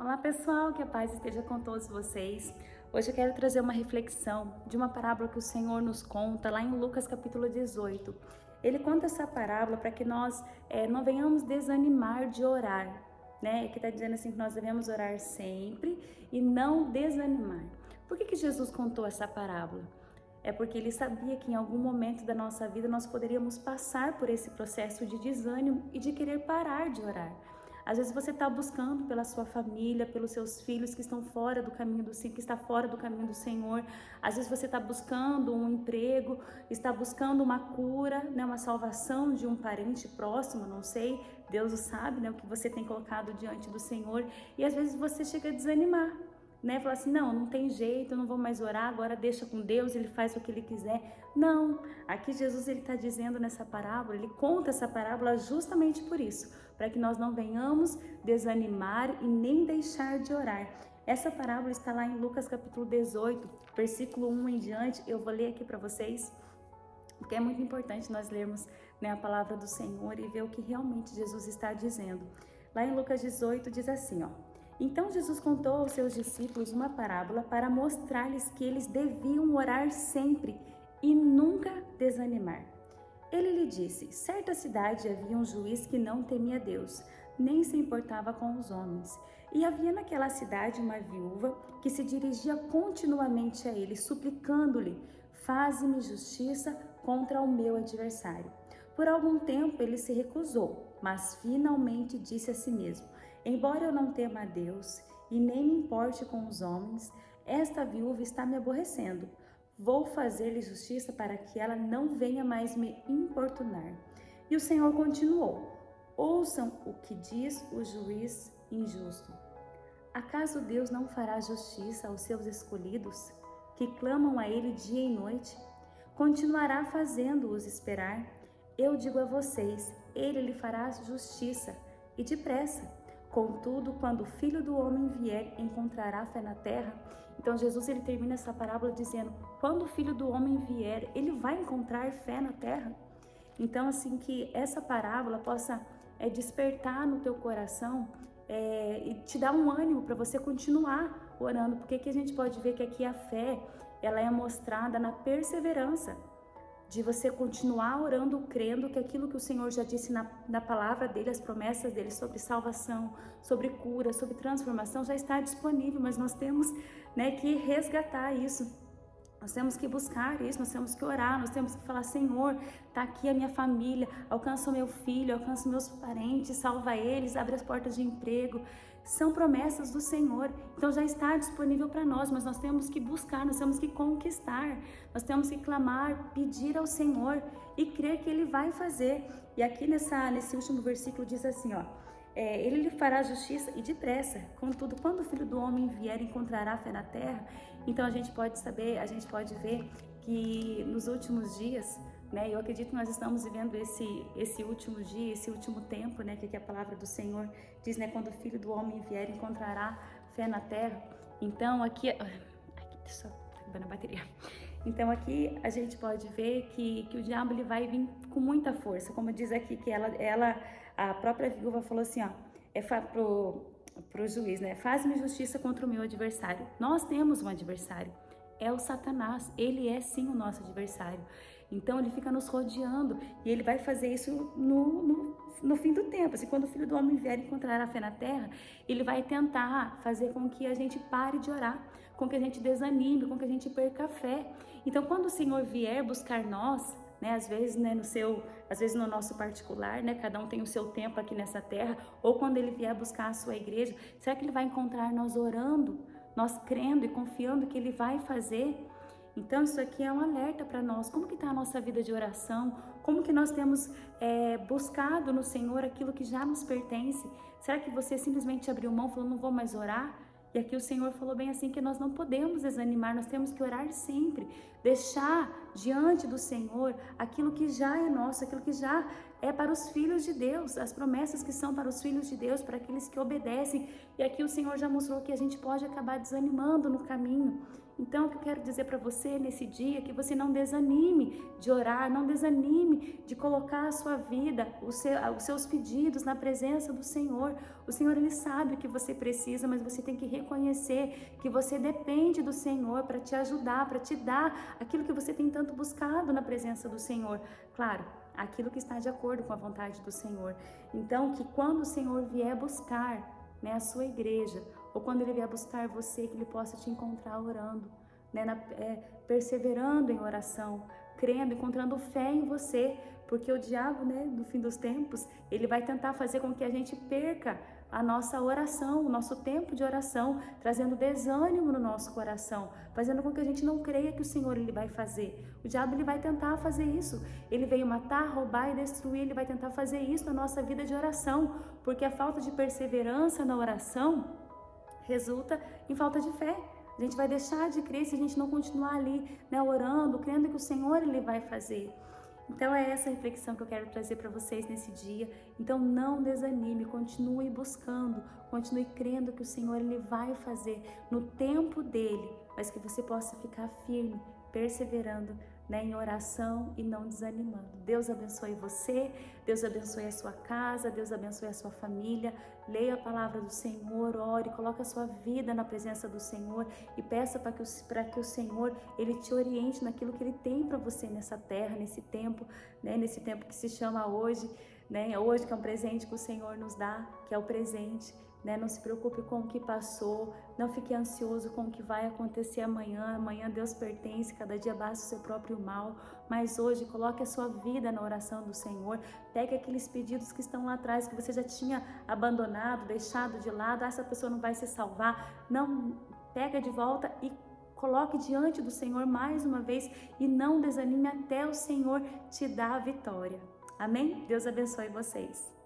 Olá pessoal, que a paz esteja com todos vocês. Hoje eu quero trazer uma reflexão de uma parábola que o Senhor nos conta lá em Lucas capítulo 18. Ele conta essa parábola para que nós não venhamos desanimar de orar, né? Que está dizendo assim que nós devemos orar sempre e não desanimar. Por que Jesus contou essa parábola? É porque ele sabia que em algum momento da nossa vida nós poderíamos passar por esse processo de desânimo e de querer parar de orar. Às vezes você está buscando pela sua família, pelos seus filhos que estão fora do caminho do Senhor, que está fora do caminho do Senhor. Às vezes você está buscando um emprego, está buscando uma cura, né, uma salvação de um parente próximo, não sei, Deus o sabe, né, o que você tem colocado diante do Senhor. E às vezes você chega a desanimar, né? Falar assim, não tem jeito, eu não vou mais orar, agora deixa com Deus, Ele faz o que Ele quiser. Não, aqui Jesus ele está dizendo nessa parábola, Ele conta essa parábola justamente por isso, para que nós não venhamos desanimar e nem deixar de orar. Essa parábola está lá em Lucas capítulo 18, versículo 1 em diante, eu vou ler aqui para vocês, porque é muito importante nós lermos, né, a palavra do Senhor e ver o que realmente Jesus está dizendo. Lá em Lucas 18 diz assim, ó. Então Jesus contou aos seus discípulos uma parábola para mostrar-lhes que eles deviam orar sempre e nunca desanimar. Ele lhe disse, certa cidade havia um juiz que não temia Deus, nem se importava com os homens. E havia naquela cidade uma viúva que se dirigia continuamente a ele, suplicando-lhe, faze-me justiça contra o meu adversário. Por algum tempo ele se recusou, mas finalmente disse a si mesmo, embora eu não tema a Deus e nem me importe com os homens, esta viúva está me aborrecendo. Vou fazer-lhe justiça para que ela não venha mais me importunar. E o Senhor continuou, ouçam o que diz o juiz injusto. Acaso Deus não fará justiça aos seus escolhidos, que clamam a Ele dia e noite? Continuará fazendo-os esperar? Eu digo a vocês, Ele lhe fará justiça, e depressa. Contudo, quando o Filho do Homem vier, encontrará fé na terra? Então Jesus ele termina essa parábola dizendo, quando o Filho do Homem vier, ele vai encontrar fé na terra? Então assim que essa parábola possa despertar no teu coração e te dar um ânimo para você continuar orando, porque aqui a gente pode ver que aqui a fé ela é mostrada na perseverança, de você continuar orando, crendo que aquilo que o Senhor já disse na palavra dele, as promessas dele sobre salvação, sobre cura, sobre transformação, já está disponível, mas nós temos, né, que resgatar isso. Nós temos que buscar isso, nós temos que orar, nós temos que falar, Senhor, está aqui a minha família, alcança o meu filho, alcança meus parentes, salva eles, abre as portas de emprego. São promessas do Senhor, então já está disponível para nós, mas nós temos que buscar, nós temos que conquistar, nós temos que clamar, pedir ao Senhor e crer que Ele vai fazer. E aqui nesse último versículo diz assim, ó, ele lhe fará justiça e depressa, contudo, quando o Filho do Homem vier, encontrará fé na terra. Então a gente pode saber, a gente pode ver que nos últimos dias, né, eu acredito que nós estamos vivendo esse último dia, esse último tempo, né, que a palavra do Senhor diz, né, quando o Filho do Homem vier, encontrará fé na terra. Então aqui só tá acabando a bateria. Então aqui a gente pode ver que o diabo ele vai vir com muita força, como diz aqui que a própria viúva falou assim, ó, pro juiz, né, faz-me justiça contra o meu adversário. Nós temos um adversário, é o Satanás, ele é sim o nosso adversário. Então ele fica nos rodeando e ele vai fazer isso no fim do tempo. Assim, quando o Filho do Homem vier encontrar a fé na terra, ele vai tentar fazer com que a gente pare de orar, com que a gente desanime, com que a gente perca a fé. Então quando o Senhor vier buscar nós, né, às vezes, né, às vezes no nosso particular, né, cada um tem o seu tempo aqui nessa terra, ou quando ele vier buscar a sua igreja, será que ele vai encontrar nós orando, nós crendo e confiando que ele vai fazer? Então isso aqui é um alerta para nós, como que está a nossa vida de oração, como que nós temos buscado no Senhor aquilo que já nos pertence? Será que você simplesmente abriu mão e falou, não vou mais orar? E aqui o Senhor falou bem assim que nós não podemos desanimar, nós temos que orar sempre, deixar diante do Senhor aquilo que já é nosso, aquilo que já é para os filhos de Deus, as promessas que são para os filhos de Deus, para aqueles que obedecem. E aqui o Senhor já mostrou que a gente pode acabar desanimando no caminho. Então, o que eu quero dizer para você nesse dia é que você não desanime de orar, não desanime de colocar a sua vida, os seus pedidos na presença do Senhor. O Senhor, Ele sabe o que você precisa, mas você tem que reconhecer que você depende do Senhor para te ajudar, para te dar aquilo que você tem tanto buscado na presença do Senhor. Claro, aquilo que está de acordo com a vontade do Senhor. Então, que quando o Senhor vier buscar, a sua igreja, ou quando Ele vier buscar você, que Ele possa te encontrar orando, perseverando em oração, crendo, encontrando fé em você, porque o diabo, no fim dos tempos, ele vai tentar fazer com que a gente perca a nossa oração, o nosso tempo de oração, trazendo desânimo no nosso coração, fazendo com que a gente não creia que o Senhor Ele vai fazer. O diabo, ele vai tentar fazer isso. Ele veio matar, roubar e destruir. Ele vai tentar fazer isso na nossa vida de oração, porque a falta de perseverança na oração resulta em falta de fé. A gente vai deixar de crer se a gente não continuar ali, orando, crendo que o Senhor Ele vai fazer. Então é essa reflexão que eu quero trazer para vocês nesse dia. Então não desanime, continue buscando, continue crendo que o Senhor Ele vai fazer no tempo dele, mas que você possa ficar firme, perseverando em oração e não desanimando. Deus abençoe você, Deus abençoe a sua casa, Deus abençoe a sua família. Leia a palavra do Senhor, ore, coloque a sua vida na presença do Senhor e peça para que o Senhor Ele te oriente naquilo que Ele tem para você nessa terra, nesse tempo, nesse tempo que se chama hoje, hoje que é um presente que o Senhor nos dá, que é o presente. Não se preocupe com o que passou, não fique ansioso com o que vai acontecer amanhã. Amanhã Deus pertence, cada dia basta o seu próprio mal. Mas hoje coloque a sua vida na oração do Senhor. Pegue aqueles pedidos que estão lá atrás, que você já tinha abandonado, deixado de lado. Essa pessoa não vai se salvar. Não, pega de volta e coloque diante do Senhor mais uma vez e não desanime até o Senhor te dar a vitória. Amém? Deus abençoe vocês.